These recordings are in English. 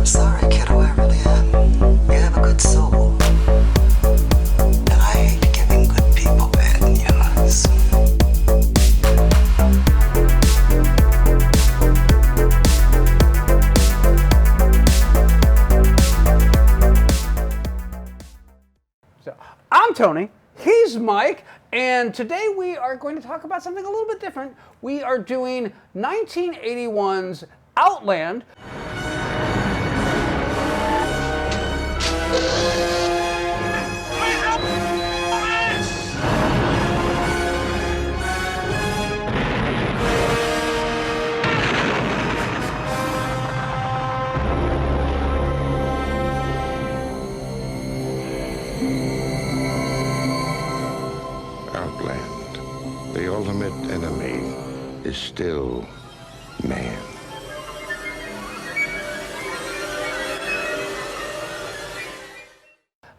sorry, kiddo, I really am. You have a good soul. And I hate giving good people bad news. So, I'm Tony, he's Mike, and today we are going to talk about something a little bit different. We are doing 1981's Outland. Outland, the ultimate enemy is still man.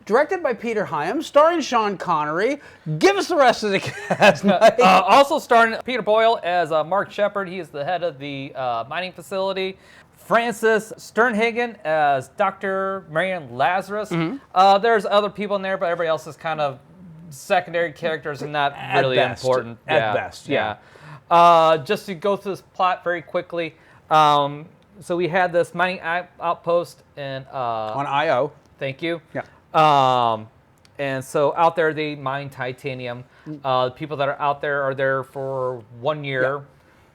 Directed by Peter Hyams, starring Sean Connery. Give us the rest of the cast, Mike. Also starring Peter Boyle as Mark Shepard. He is the head of the mining facility. Francis Sternhagen as Dr. Marion Lazarus. There's other people in there, but everybody else is kind of secondary characters and not really important. At best, yeah. Just to go through this plot very quickly. So we had this mining outpost in... On I.O. Thank you. Yeah. And so out there they mine titanium. The people that are out there are there for 1 year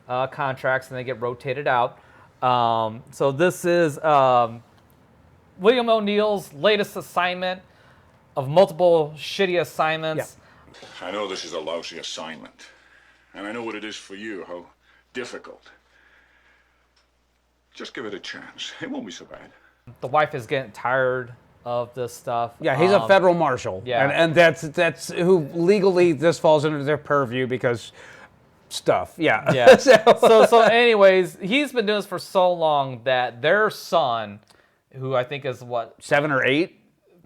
contracts, and they get rotated out. So this is William O'Neill's latest assignment of multiple shitty assignments. I know this is a lousy assignment, and I know what it is for you, how difficult. Just give it a chance. It won't be so bad. The wife is getting tired of this stuff. Yeah, he's a federal marshal. Yeah. And that's who legally this falls under their purview because stuff. Yeah. Yeah. So anyways, he's been doing this for so long that their son, who I think is what? 7 or 8?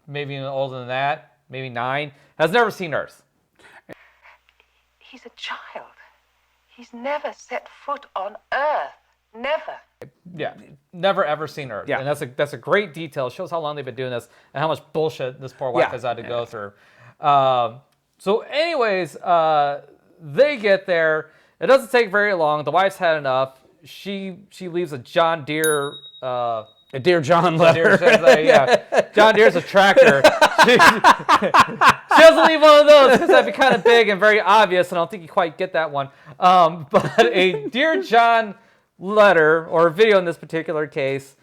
Maybe even older than that, maybe 9, has never seen Earth. He's a child. He's never set foot on Earth. Never. Yeah, never ever seen Earth. Yeah. And that's a great detail. It shows how long they've been doing this and how much bullshit this poor wife has had to go through. So anyways, they get there. It doesn't take very long. The wife's had enough. She leaves a John Deere... a Dear John letter. Yeah. John Deere's a tractor. She doesn't leave one of those because that'd be kind of big and very obvious, and I don't think you quite get that one. But a Dear John letter, or video in this particular case.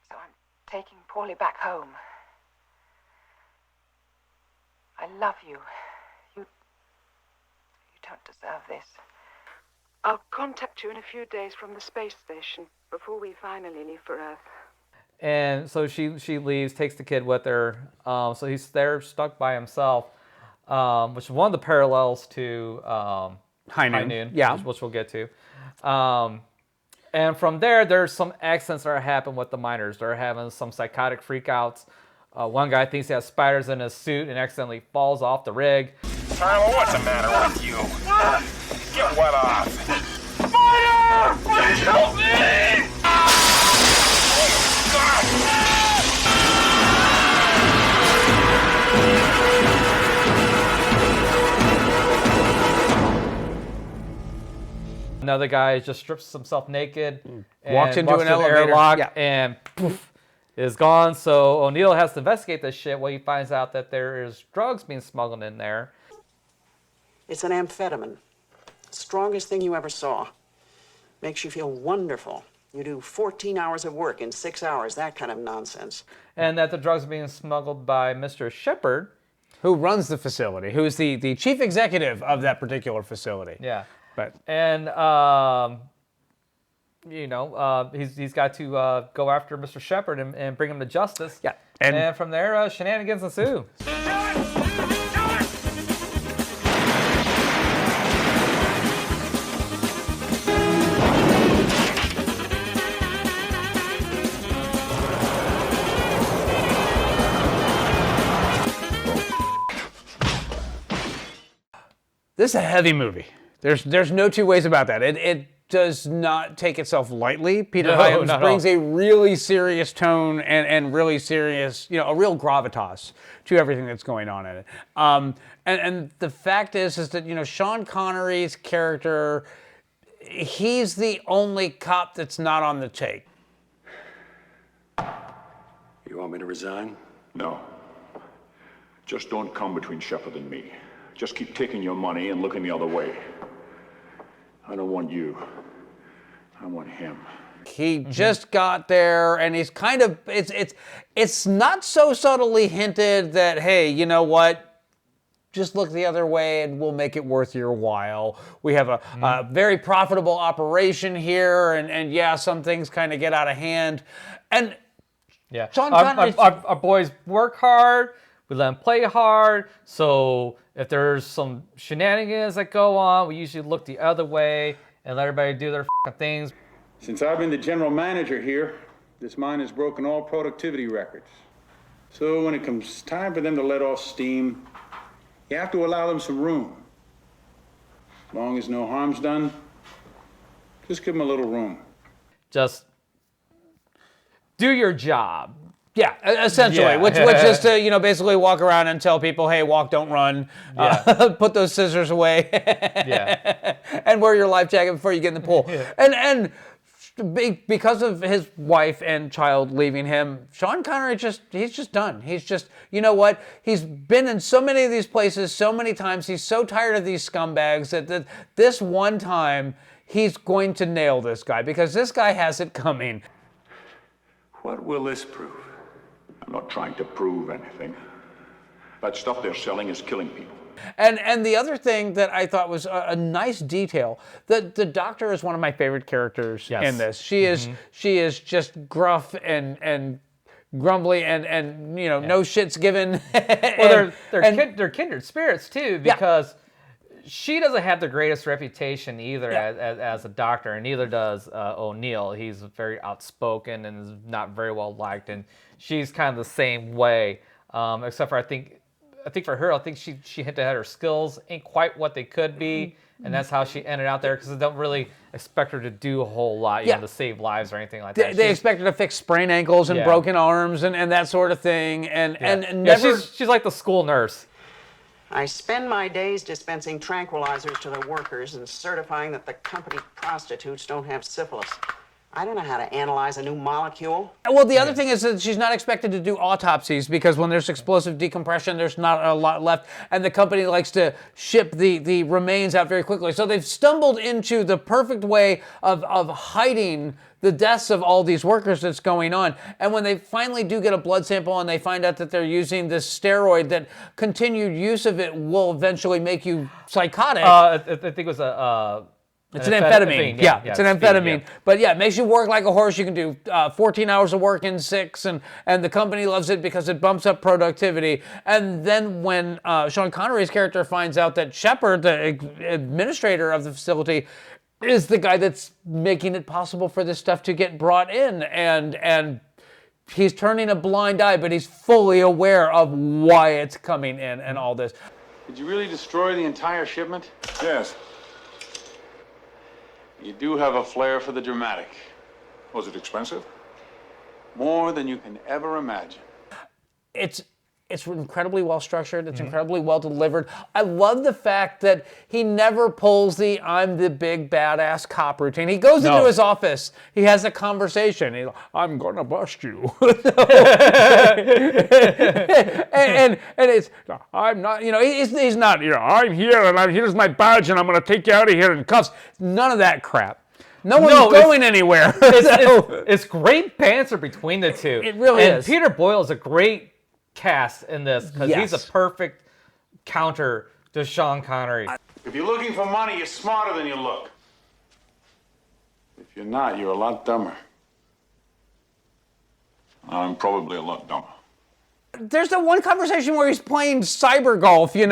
So I'm taking Paulie back home. I love you. You don't deserve this. I'll contact you in a few days from the space station before we finally leave for Earth. And so she leaves, takes the kid with her. So he's there stuck by himself, which is one of the parallels to High Noon. Yeah. Which we'll get to. And from there, there's some accidents that are happening with the miners. They're having some psychotic freakouts. One guy thinks he has spiders in his suit and accidentally falls off the rig. Tyler, what's the matter with you? Get wet off. Fire! Please help me! Another guy just strips himself naked, and Walks into an elevator. airlock, and poof, is gone. So O'Neill has to investigate this shit. Well, he finds out that there is drugs being smuggled in there. It's an amphetamine. Strongest thing you ever saw. Makes you feel wonderful. You do 14 hours of work in 6 hours, that kind of nonsense. And that the drugs are being smuggled by Mr. Shepard. Who runs the facility, who's the chief executive of that particular facility. Yeah. But And, he's got to go after Mr. Shepard and bring him to justice. Yeah. And from there, shenanigans ensue. This is a heavy movie. There's no two ways about that. It does not take itself lightly. Peter No, Hyams not at brings all. a really serious tone and really serious, a real gravitas to everything that's going on in it. And the fact is that, Sean Connery's character, he's the only cop that's not on the take. You want me to resign? No. Just don't come between Shepard and me. Just keep taking your money and looking the other way. I don't want you. I want him. He just got there, and he's kind of, it's not so subtly hinted that, hey, you know what? Just look the other way and we'll make it worth your while. We have a very profitable operation here, and yeah, some things kind of get out of hand. And Yeah, Sean Connery, our boys work hard. We let them play hard. So if there's some shenanigans that go on, we usually look the other way and let everybody do their things. Since I've been the general manager here, this mine has broken all productivity records. So when it comes time for them to let off steam, you have to allow them some room. As long as no harm's done, just give them a little room. Just do your job. yeah, essentially, Yeah. which is to basically walk around and tell people, hey, walk, don't run. Put those scissors away. Yeah. And wear your life jacket before you get in the pool. And because of his wife and child leaving him, Sean Connery he's just done. He's just, you know what? He's been in so many of these places so many times. He's so tired of these scumbags that this one time he's going to nail this guy because this guy has it coming. What will this prove? I'm not trying to prove anything. That stuff they're selling is killing people. And the other thing that I thought was a nice detail, that the doctor is one of my favorite characters in this. She is just gruff and grumbly and no shit's given. Well, they're kindred spirits too, because she doesn't have the greatest reputation either as a doctor, and neither does O'Neill. He's very outspoken and is not very well liked, and she's kind of the same way. Except for I think for her, I think she hinted at her skills ain't quite what they could be, and that's how she ended out there because they don't really expect her to do a whole lot, to save lives or anything like that. They expect her to fix sprained ankles and broken arms and that sort of thing, and never. She's like the school nurse. I spend my days dispensing tranquilizers to the workers and certifying that the company prostitutes don't have syphilis. I don't know how to analyze a new molecule. Well, the other thing is that she's not expected to do autopsies because when there's explosive decompression, there's not a lot left, and the company likes to ship the remains out very quickly. So they've stumbled into the perfect way of hiding the deaths of all these workers that's going on. And when they finally do get a blood sample and they find out that they're using this steroid, that continued use of it will eventually make you psychotic. I think it was It's an amphetamine. Yeah, it's an amphetamine. Speed, But yeah, it makes you work like a horse. You can do 14 hours of work in 6, and the company loves it because it bumps up productivity. And then when Sean Connery's character finds out that Shepard, the administrator of the facility, is the guy that's making it possible for this stuff to get brought in, and he's turning a blind eye, but he's fully aware of why it's coming in and all this. Did you really destroy the entire shipment? Yes. You do have a flair for the dramatic. Was it expensive? More than you can ever imagine. It's incredibly well structured. It's incredibly well delivered. I love the fact that he never pulls the "I'm the big badass cop" routine. He goes into his office. He has a conversation. He's like, "I'm gonna bust you," and it's I'm not. He's not. I'm here and here's my badge and I'm gonna take you out of here in cuffs. None of that crap. No one's going anywhere. It's great banter between the two. It really is. Peter Boyle is a great cast in this because he's a perfect counter to Sean Connery. If you're looking for money, you're smarter than you look. If you're not, you're a lot dumber. I'm probably a lot dumber. There's the one conversation where he's playing cyber golf, he's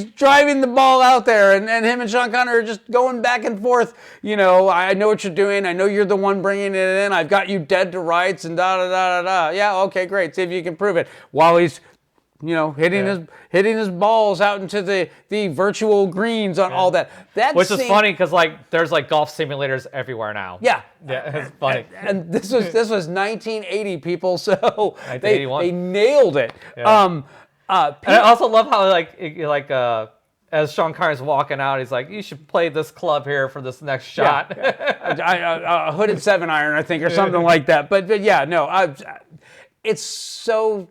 driving the ball out there, and him and Sean Connery are just going back and forth. I know what you're doing. I know you're the one bringing it in. I've got you dead to rights and da da da da da. Yeah, okay, great. See if you can prove it. While he's hitting his balls out into the virtual greens on all that. Which is funny because there's golf simulators everywhere now. Yeah, it's funny. And this was 1980, people. So they 1981. nailed it. Yeah. And I also love how as Sean Connery's walking out, he's like, "You should play this club here for this next shot." A hooded 7-iron, I think, or something like that. But yeah, no, it's so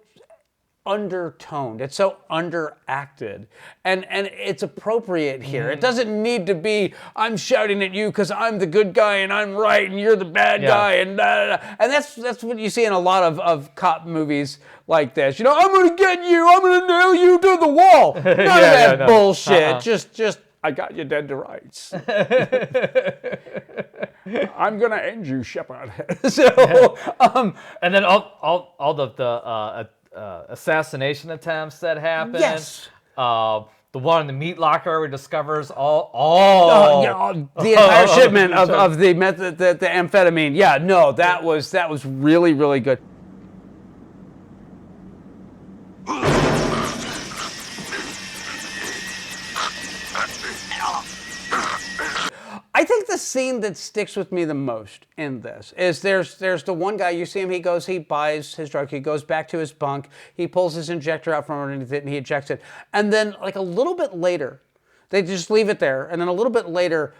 undertoned. It's so underacted, and it's appropriate here. It doesn't need to be, I'm shouting at you because I'm the good guy and I'm right and you're the bad guy, and that's what you see in a lot of cop movies like this. I'm gonna get you. I'm gonna nail you to the wall. None of that bullshit. Just I got you dead to rights. I'm gonna end you, Shepard. So, and then all the assassination attempts that happen. Yes. The one in the meat locker where he discovers the entire shipment of the amphetamine. Yeah, no, that was really, really good. I think the scene that sticks with me the most in this is there's the one guy, you see him, he buys his drug, he goes back to his bunk, he pulls his injector out from underneath it and he ejects it. And then a little bit later, they just leave it there, and then a little bit later,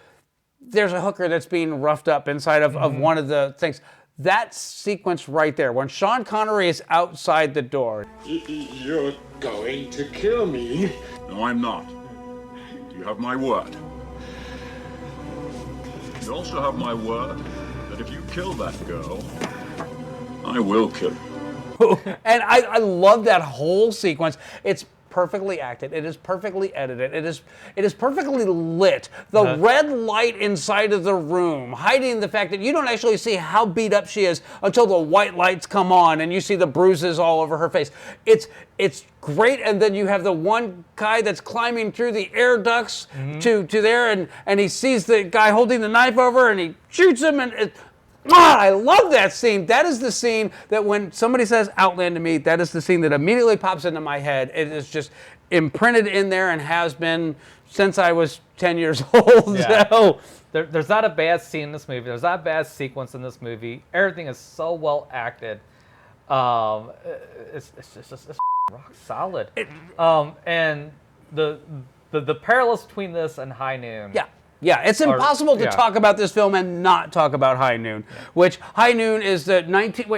there's a hooker that's being roughed up inside of one of the things. That sequence right there, when Sean Connery is outside the door. You're going to kill me. No, I'm not. You have my word. You also have my word that if you kill that girl, I will kill you. And I love that whole sequence. It's perfectly acted. It is perfectly edited. It is perfectly lit. The red light inside of the room, hiding the fact that you don't actually see how beat up she is until the white lights come on and you see the bruises all over her face. It's great. And then you have the one guy that's climbing through the air ducts to there, and he sees the guy holding the knife over and he shoots him, and I love that scene. That is the scene that when somebody says Outland to me, that is the scene that immediately pops into my head. It is just imprinted in there and has been since I was 10 years old. Yeah. So there's not a bad scene in this movie. There's not a bad sequence in this movie. Everything is so well acted. It's just rock solid. And the parallels between this and High Noon. Yeah, it's impossible to talk about this film and not talk about High Noon, which High Noon is the I think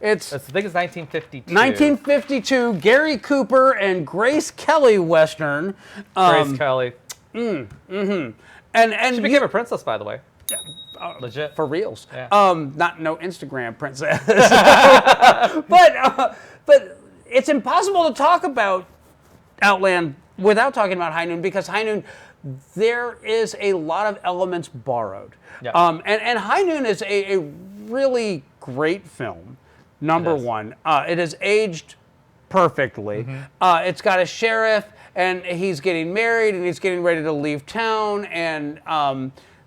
it's 1952. 1952, Gary Cooper and Grace Kelly Western. Grace Kelly. And she became a princess, by the way. Legit. For reals. Yeah. Not no Instagram princess. But it's impossible to talk about Outland without talking about High Noon, because High Noon, there is a lot of elements borrowed. Yeah. And High Noon is a really great film, number one. It is aged perfectly. It's got a sheriff, and he's getting married, and he's getting ready to leave town, and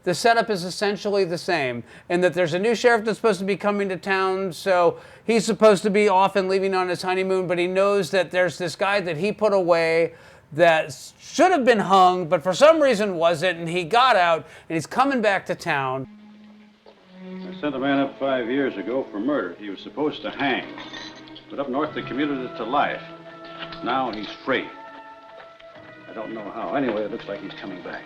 the setup is essentially the same, in that there's a new sheriff that's supposed to be coming to town, so he's supposed to be off and leaving on his honeymoon, but he knows that there's this guy that he put away that should have been hung, but for some reason wasn't, and he got out, and he's coming back to town. I sent a man up 5 years ago for murder. He was supposed to hang, but up north they commuted it to life. Now he's free. I don't know how. Anyway, it looks like he's coming back.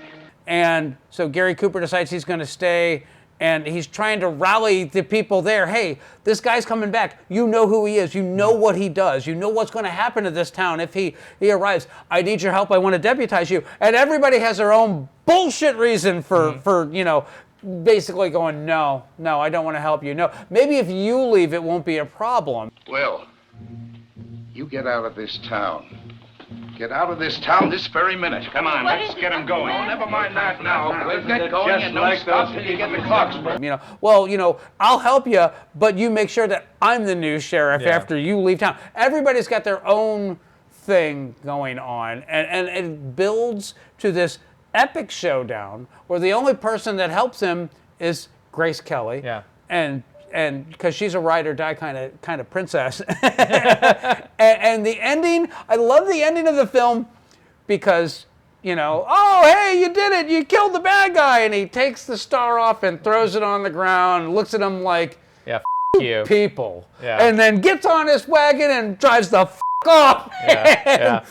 And so Gary Cooper decides he's going to stay, and he's trying to rally the people there. Hey, this guy's coming back. You know who he is. You know what he does. You know what's going to happen to this town if he arrives. I need your help. I want to deputize you. And everybody has their own bullshit reason for basically going, no, I don't want to help you. No, maybe if you leave, it won't be a problem. Will, you get out of this town. Get out of this town this very minute. Come on, let's get him going. Oh, never mind that now. We'll get going and don't stop till you get the clocks. I'll help you, but you make sure that I'm the new sheriff after you leave town. Everybody's got their own thing going on, and it builds to this epic showdown where the only person that helps him is Grace Kelly. Yeah. And and because she's a ride or die kind of princess. and the ending, I love the ending of the film because, oh, hey, you did it. You killed the bad guy. And he takes the star off and throws it on the ground, looks at him like, yeah, you people. Yeah. And then gets on his wagon and drives the off. Yeah.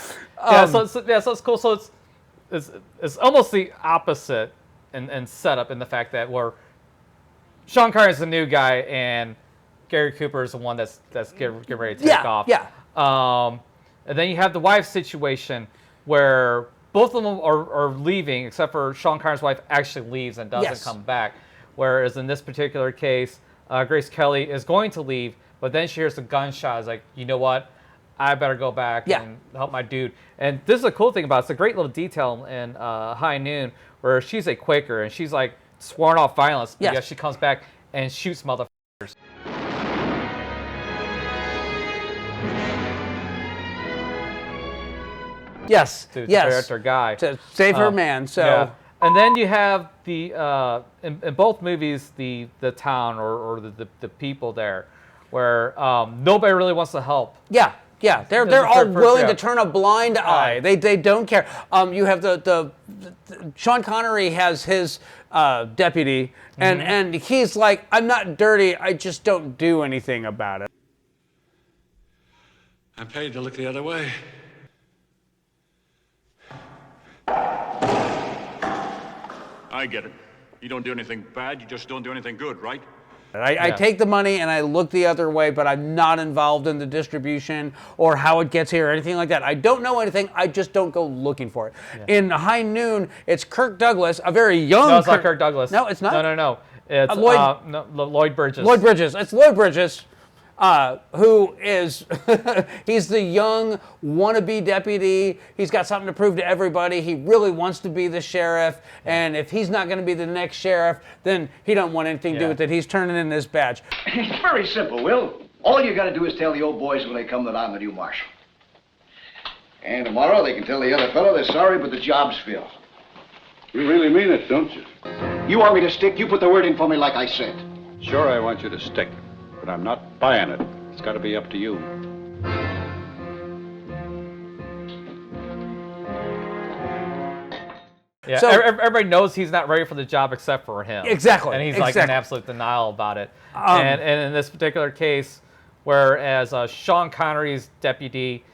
So it's cool. So it's almost the opposite in setup in the fact that where Sean Connery is the new guy and Gary Cooper is the one that's getting ready to take off. Yeah. And then you have the wife situation where both of them are leaving, except for Sean Connery's wife actually leaves and doesn't come back. Whereas in this particular case, Grace Kelly is going to leave, but then she hears the gunshot. It's like, you know what? I better go back and help my dude. And this is a cool thing about it. It's a great little detail in High Noon where she's a Quaker and she's like sworn off violence. Yes. Yet she comes back and shoots motherfuckers. Yes. To protect her guy. To save her man. So. Yeah. And then you have the in both movies the town or the people there where nobody really wants to help. Yeah. Yeah, they're all willing to turn a blind eye. They don't care. You have the Sean Connery has his deputy, and he's like, I'm not dirty. I just don't do anything about it. I'm paid to look the other way. I get it. You don't do anything bad, you just don't do anything good, right? I take the money and I look the other way, but I'm not involved in the distribution or how it gets here or anything like that. I don't know anything. I just don't go looking for it. Yeah. In High Noon, it's Kirk Douglas, a very young... No, it's not Kirk Douglas. No, it's not? No. It's Lloyd Bridges. Lloyd Bridges. It's Lloyd Bridges, who is... he's the young wannabe deputy. He's got something to prove to everybody. He really wants to be the sheriff, and if he's not going to be the next sheriff, then he don't want anything to do with it. He's turning in his badge. It's very simple, Will. All you got to do is tell the old boys when they come that I'm the new marshal. And tomorrow they can tell the other fellow they're sorry, but the job's filled. You really mean it, don't you? You want me to stick? You put the word in for me like I said. Sure, I want you to stick, but I'm not buying it. It's got to be up to you. Yeah, so everybody knows he's not ready for the job except for him. Exactly. And he's like in absolute denial about it. And in this particular case, whereas Sean Connery's deputy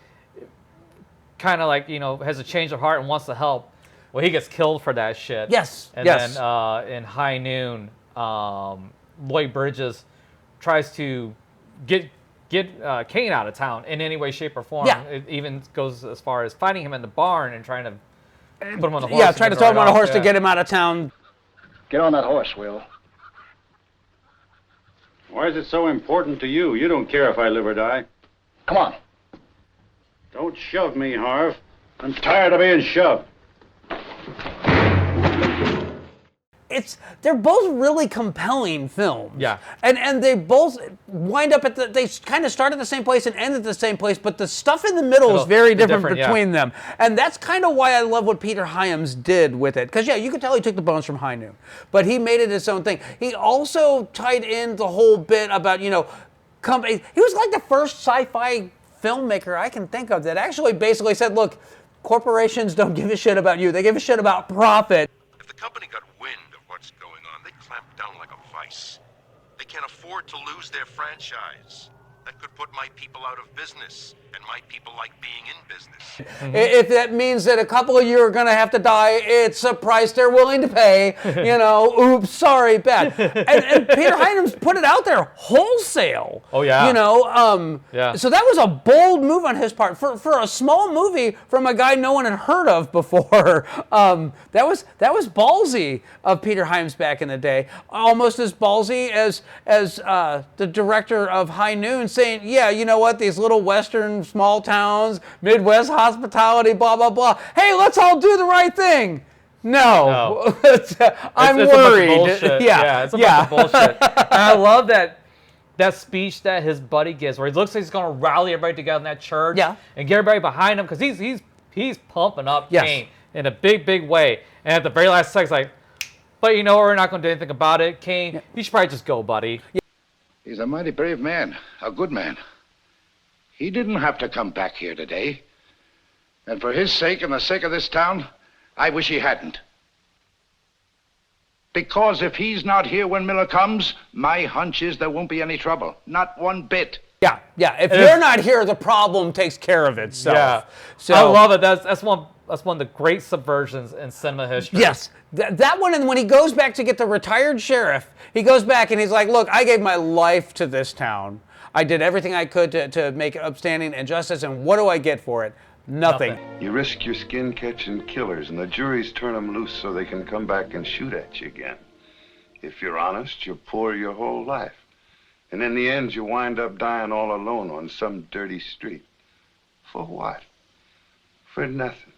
kind of like, has a change of heart and wants to help, well, he gets killed for that shit. Yes. And then in High Noon, Lloyd Bridges tries to get Kane out of town in any way, shape, or form. Yeah. It even goes as far as finding him in the barn and trying to put him on the horse. Yeah, trying to throw him on a horse to get him out of town. Get on that horse, Will. Why is it so important to you? You don't care if I live or die. Come on. Don't shove me, Harv. I'm tired of being shoved. They're both really compelling films. Yeah. And they both wind up they kind of start at the same place and end at the same place, but the stuff in the middle is very different between them. And that's kind of why I love what Peter Hyams did with it. Because, you can tell he took the bones from High Noon, but he made it his own thing. He also tied in the whole bit about, companies. He was like the first sci-fi filmmaker I can think of that actually basically said, look, corporations don't give a shit about you. They give a shit about profit. If the company got wind of what's going on, they clamp down like a vice. They can't afford to lose their franchise. That could put my people out of business, and my people like being in business. Mm-hmm. If that means that a couple of you are going to have to die, it's a price they're willing to pay. Oops, sorry, bad. And Peter Hyams put it out there wholesale. Oh, yeah. So that was a bold move on his part. For a small movie from a guy no one had heard of before, that was ballsy of Peter Hyams back in the day. Almost as ballsy as the director of High Noon saying, yeah, you know what, these little Western small towns, Midwest hospitality, blah, blah, blah. Hey, let's all do the right thing. No. I'm worried. It's a bunch of bullshit. Yeah, it's a bunch of bullshit. And I love that speech that his buddy gives where he looks like he's going to rally everybody together in that church and get everybody behind him because he's pumping up Kane in a big, big way. And at the very last second, it's like, but we're not going to do anything about it. Kane, you should probably just go, buddy. He's a mighty brave man, a good man. He didn't have to come back here today. And for his sake and the sake of this town, I wish he hadn't. Because if he's not here when Miller comes, my hunch is there won't be any trouble. Not one bit. Yeah. If you're not here, the problem takes care of itself. Yeah. So, I love it. That's one of the great subversions in cinema history. Yes. That one, and when he goes back to get the retired sheriff, he goes back and he's like, look, I gave my life to this town. I did everything I could to make it upstanding and justice, and what do I get for it? Nothing. You risk your skin catching killers, and the juries turn them loose so they can come back and shoot at you again. If you're honest, you're poor your whole life. And in the end, you wind up dying all alone on some dirty street. For what? For nothing.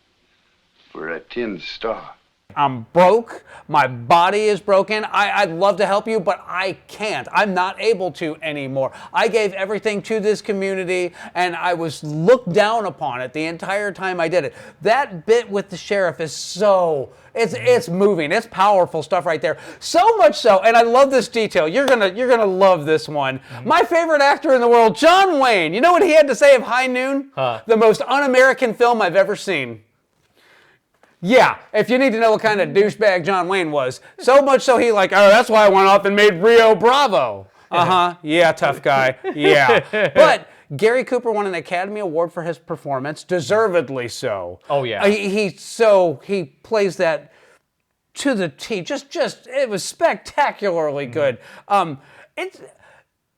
For a tin star. I'm broke. My body is broken. I'd love to help you, but I can't. I'm not able to anymore. I gave everything to this community, and I was looked down upon it the entire time I did it. That bit with the sheriff is it's moving. It's powerful stuff right there. So much so, and I love this detail. You're gonna love this one. My favorite actor in the world, John Wayne. You know what he had to say of High Noon? The most un-American film I've ever seen. Yeah, if you need to know what kind of douchebag John Wayne was. So much so that's why I went off and made Rio Bravo. Yeah, tough guy. Yeah. But Gary Cooper won an Academy Award for his performance, deservedly so. Oh, yeah. He plays that to the T. It was spectacularly good.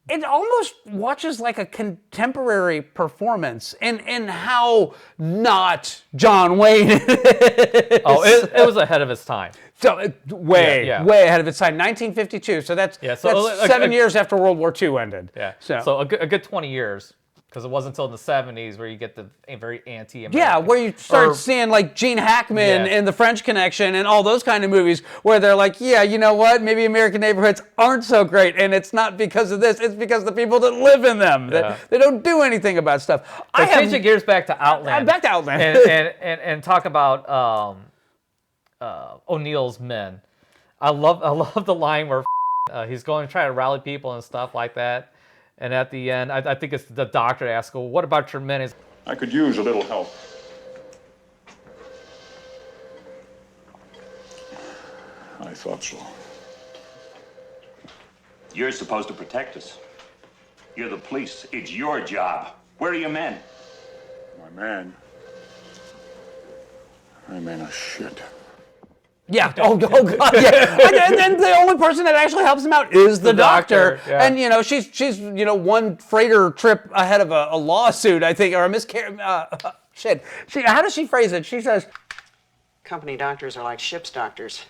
It almost watches like a contemporary performance in how not John Wayne it is. Oh, it was ahead of its time. So way ahead of its time. 1952. So that's 7 years after World War II ended. Yeah. So a good 20 years. Because it wasn't until the 70s where you get the very anti-American. Yeah, where you start seeing like Gene Hackman in The French Connection and all those kind of movies where they're like, yeah, you know what? Maybe American neighborhoods aren't so great, and it's not because of this. It's because of the people that live in them. They don't do anything about stuff. Changing gears back to Outland. Back to Outland. and talk about O'Neill's men. I love the line where he's going to try to rally people and stuff like that. And at the end, I think it's the doctor asks, well, what about your men? I could use a little help. I thought so. You're supposed to protect us. You're the police. It's your job. Where are your men? My man. My men are shit. Yeah. Oh God. Yeah. And then the only person that actually helps him out is the doctor. Yeah. And she's one freighter trip ahead of a lawsuit, I think, or a miscarriage. Shit. How does she phrase it? She says, Company doctors are like ship's doctors.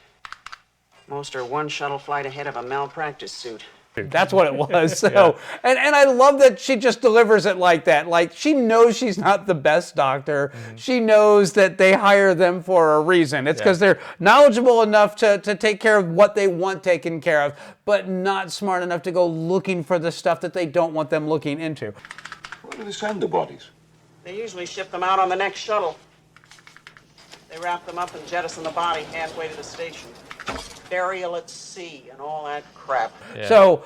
Most are one shuttle flight ahead of a malpractice suit. That's what it was. So, and I love that she just delivers it like that. Like, she knows she's not the best doctor. Mm-hmm. She knows that they hire them for a reason. It's because they're knowledgeable enough to take care of what they want taken care of, but not smart enough to go looking for the stuff that they don't want them looking into. Where do they send the bodies? They usually ship them out on the next shuttle. They wrap them up and jettison the body halfway to the station. Burial at sea and all that crap. Yeah. So,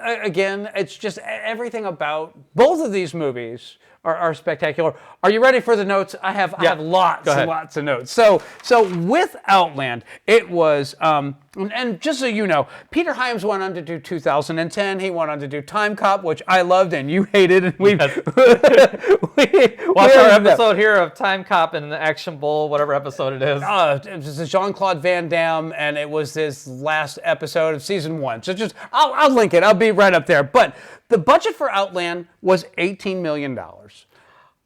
again, it's just everything about both of these movies are spectacular. Are you ready for the notes? I have lots and lots of notes. So with Outland, it was, and just so you know, Peter Hyams went on to do 2010. He went on to do Time Cop, which I loved and you hated. And we watch our episode here of Time Cop and the Action Bowl, whatever episode it is. It was Jean-Claude Van Damme, and it was this last episode of season 1. So I'll link it. I'll be right up there. But the budget for Outland was $18 million.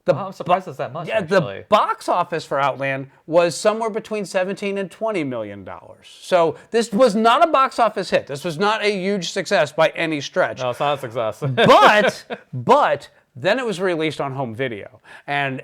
I'm surprised it's that much, actually. The box office for Outland was somewhere between $17 and $20 million. So this was not a box office hit. This was not a huge success by any stretch. No, it's not a success. but then it was released on home video. And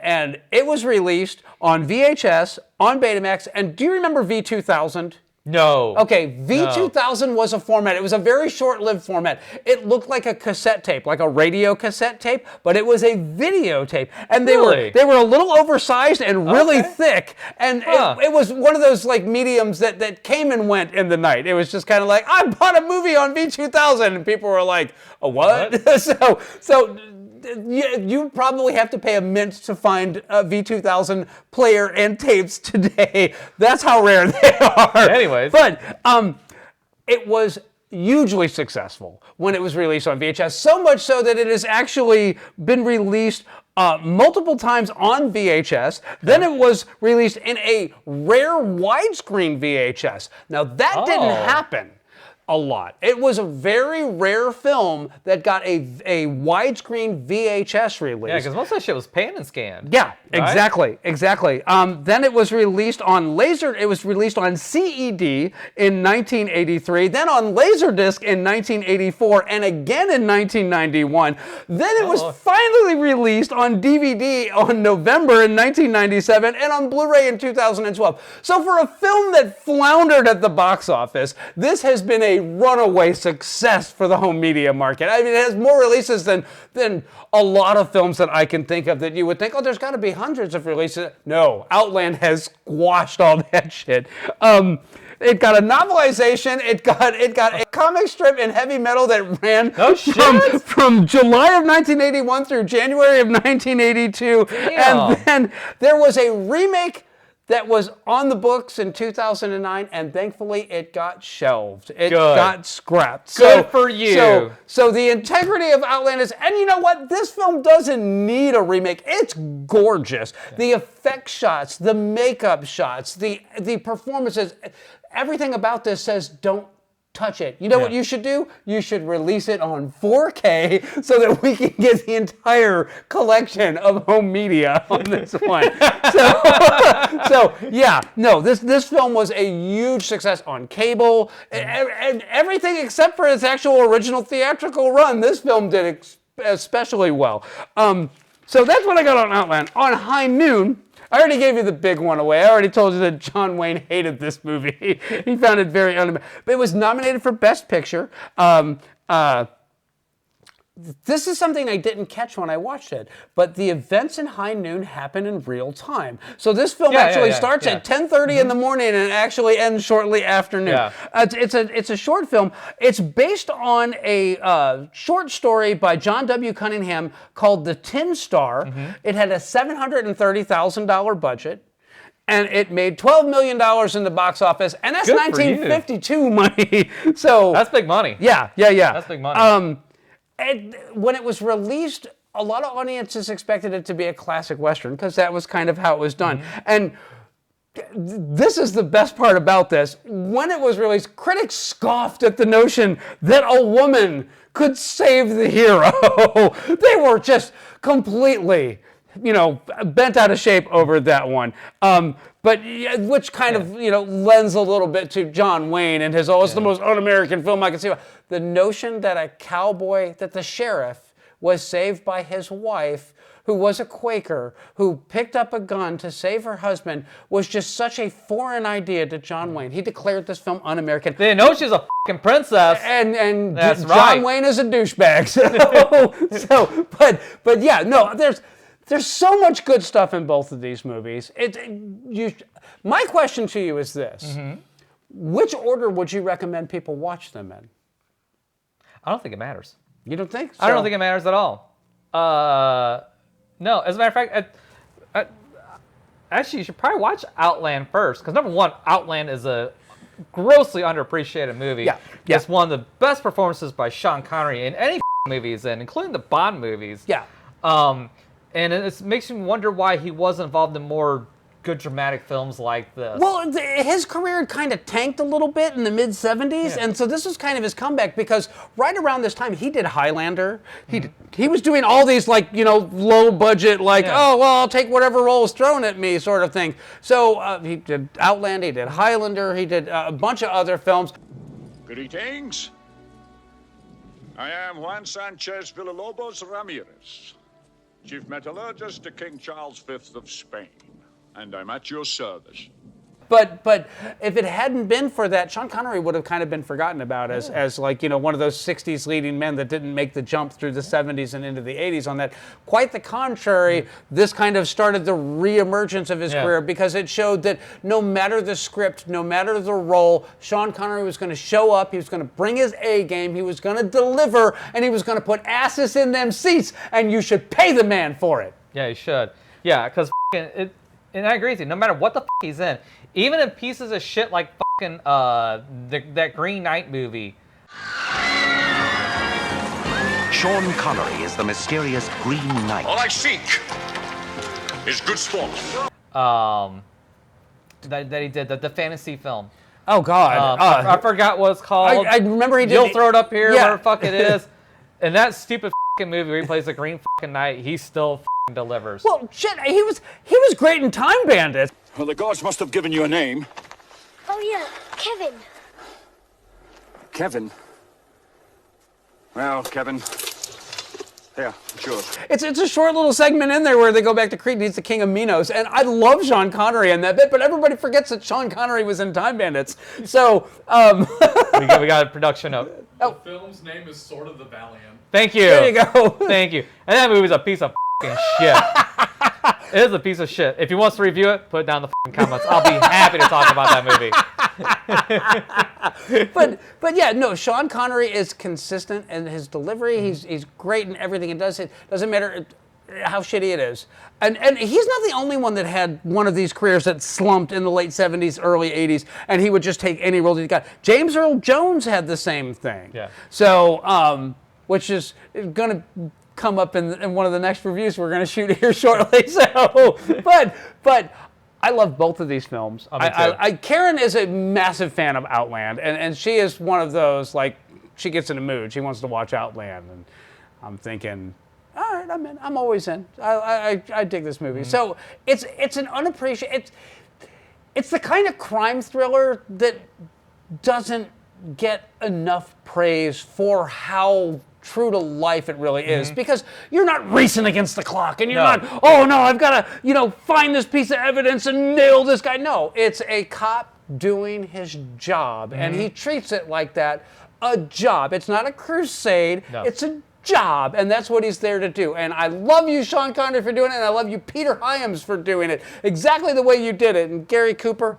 it was released on VHS, on Betamax. And do you remember V2000? No. Okay, V2000 was a format. It was a very short-lived format. It looked like a cassette tape, like a radio cassette tape, but it was a videotape. And they were a little oversized and really thick. And it was one of those like mediums that came and went in the night. It was just kind of like, I bought a movie on V2000, and people were like, a what? so you probably have to pay a mint to find a V2000 player and tapes today. That's how rare they are. Anyways. But it was hugely successful when it was released on VHS, so much so that it has actually been released multiple times on VHS. Then it was released in a rare widescreen VHS. Now that didn't happen a lot. It was a very rare film that got a widescreen VHS release. Yeah, because most of that shit was pan and scanned. Yeah, right? exactly. Then it was released on It was released on CED in 1983, then on Laserdisc in 1984, and again in 1991. Then it was finally released on DVD on November in 1997, and on Blu-ray in 2012. So for a film that floundered at the box office, this has been a runaway success for the home media market. I mean, it has more releases than a lot of films that I can think of that you would think, oh, there's got to be hundreds of releases. No, Outland has squashed all that shit. It got a novelization. It got a comic strip in heavy metal that ran from July of 1981 through January of 1982. Damn. And then there was a remake that was on the books in 2009, and thankfully it got shelved. It got scrapped. Good for you. So the integrity of Outland is, and you know what? This film doesn't need a remake. It's gorgeous. The effect shots, the makeup shots, the performances, everything about this says don't touch it. You know what you should do? You should release it on 4K so that we can get the entire collection of home media on this one. This film was a huge success on cable and everything except for its actual original theatrical run. This film did especially well. So that's what I got on Outland. On High Noon, I already gave you the big one away. I already told you that John Wayne hated this movie. He found it very but it was nominated for Best Picture. This is something I didn't catch when I watched it, but the events in High Noon happen in real time. So this film starts at 10:30 in the morning and actually ends shortly after noon. Yeah. It's a short film. It's based on a short story by John W. Cunningham called The Tin Star. It had a $730,000 budget. And it made $12 million in the box office, and that's 1952 money. So that's big money. Yeah. That's big money. When it was released, a lot of audiences expected it to be a classic Western because that was kind of how it was done. And this is the best part about this. When it was released, critics scoffed at the notion that a woman could save the hero. They were just completely, bent out of shape over that one. But which kind of, lends a little bit to John Wayne and his, it's the most un-American film I can see. The notion that the sheriff was saved by his wife, who was a Quaker, who picked up a gun to save her husband, was just such a foreign idea to John Wayne. He declared this film un-American. They know she's a fucking princess. And that's John Wayne is a douchebag. There's so much good stuff in both of these movies. My question to you is this. Which order would you recommend people watch them in? I don't think it matters. You don't think so? I don't think it matters at all. No, as a matter of fact, actually, you should probably watch Outland first. Because number one, Outland is a grossly underappreciated movie. Yeah. It's one of the best performances by Sean Connery in any movies, and including the Bond movies. Yeah. And it makes me wonder why he wasn't involved in more good dramatic films like this. Well, his career kind of tanked a little bit in the mid-'70s, and so this was kind of his comeback because right around this time he did Highlander. He was doing all these low budget I'll take whatever role is thrown at me sort of thing. So he did Outland, he did Highlander, he did a bunch of other films. Greetings. I am Juan Sanchez Villalobos Ramirez, Chief Metallurgist to King Charles V of Spain, and I'm at your service. But if it hadn't been for that, Sean Connery would have kind of been forgotten about as like, one of those 60s leading men that didn't make the jump through the 70s and into the 80s on that. Quite the contrary, this kind of started the reemergence of his career, because it showed that no matter the script, no matter the role, Sean Connery was going to show up, he was going to bring his A game, he was going to deliver, and he was going to put asses in them seats, and you should pay the man for it. Yeah, you should. Yeah, because and I agree with you. No matter what the he's in, even in pieces of shit like fucking that Green Knight movie. Sean Connery is the mysterious Green Knight. All I seek is good sport. That he did the fantasy film. Oh God, I forgot what it's called. I remember he did. You'll throw it up here, Yeah. where the fuck it is. And that stupid fucking movie where he plays the Green fucking Knight, he still fucking delivers. Well, shit, he was great in Time Bandits. Well, the gods must have given you a name. Oh, yeah, Kevin. Kevin. Well, Kevin. Yeah, sure. It's a short little segment in there where they go back to Crete and he's the king of Minos, and I love Sean Connery in that bit, but everybody forgets that Sean Connery was in Time Bandits. So, we got a production note. The film's name is Sword of the Valiant. Thank you. There you go. Thank you. And that movie's a piece of fucking shit. It is a piece of shit. If he wants to review it, put it down in the fucking comments. I'll be happy to talk about that movie. but yeah, no, Sean Connery is consistent in his delivery. He's great in everything he does. It doesn't matter how shitty it is. And he's not the only one that had one of these careers that slumped in the late 70s, early 80s, and he would just take any role that he got. James Earl Jones had the same thing. Yeah. So, which is going to come up in one of the next reviews we're going to shoot here shortly. So, but I love both of these films. Karen is a massive fan of Outland, and she is one of those, like, she gets in a mood. She wants to watch Outland, and I'm thinking, all right, I'm in. I'm always in. I dig this movie. So it's an unappreciated. It's the kind of crime thriller that doesn't get enough praise for how true to life it really is, because you're not racing against the clock and you're not, oh no, I've got to, find this piece of evidence and nail this guy. No, it's a cop doing his job, and he treats it like that, a job. It's not a crusade, it's a job, and that's what he's there to do. And I love you, Sean Connery, for doing it, and I love you, Peter Hyams, for doing it exactly the way you did it. And Gary Cooper,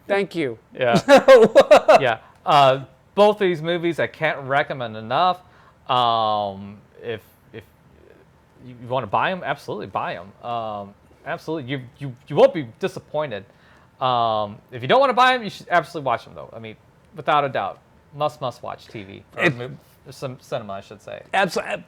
thanwant you. Yeah. Yeah. Both of these movies I can't recommend enough. If you want to buy them, absolutely buy them. Absolutely, you won't be disappointed. If you don't want to buy them, you should absolutely watch them, though. I mean, without a doubt, must watch TV. Some cinema, I should say. Absolutely.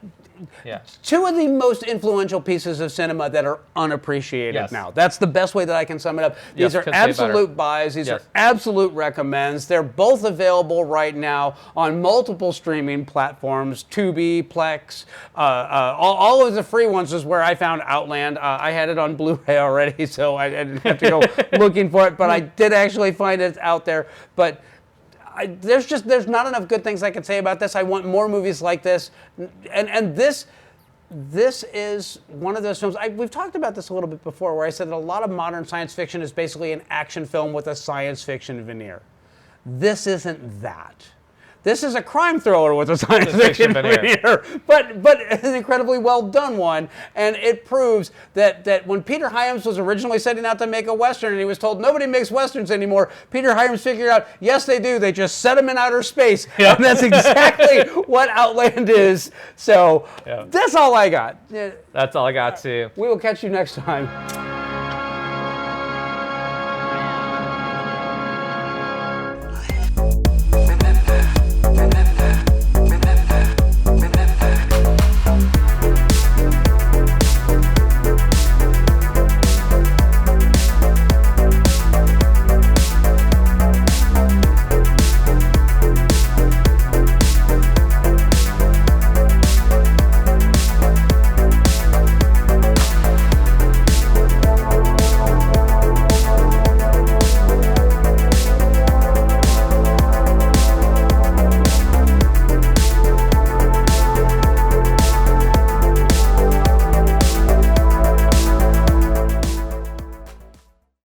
Yeah. Two of the most influential pieces of cinema that are unappreciated now. That's the best way that I can sum it up. These are absolute buys. These are absolute recommends. They're both available right now on multiple streaming platforms. Tubi, Plex, all of the free ones is where I found Outland. I had it on Blu-ray already, so I didn't have to go looking for it, but I did actually find it out there. But there's not enough good things I can say about this. I want more movies like this, and this is one of those films. We've talked about this a little bit before, where I said that a lot of modern science fiction is basically an action film with a science fiction veneer. This isn't that. This is a crime thriller with a science fiction veneer, but an incredibly well done one, and it proves that when Peter Hyams was originally setting out to make a Western and he was told nobody makes Westerns anymore, Peter Hyams figured out, yes they do, they just set them in outer space, and that's exactly what Outland is. So that's all I got. That's all I got too. We will catch you next time.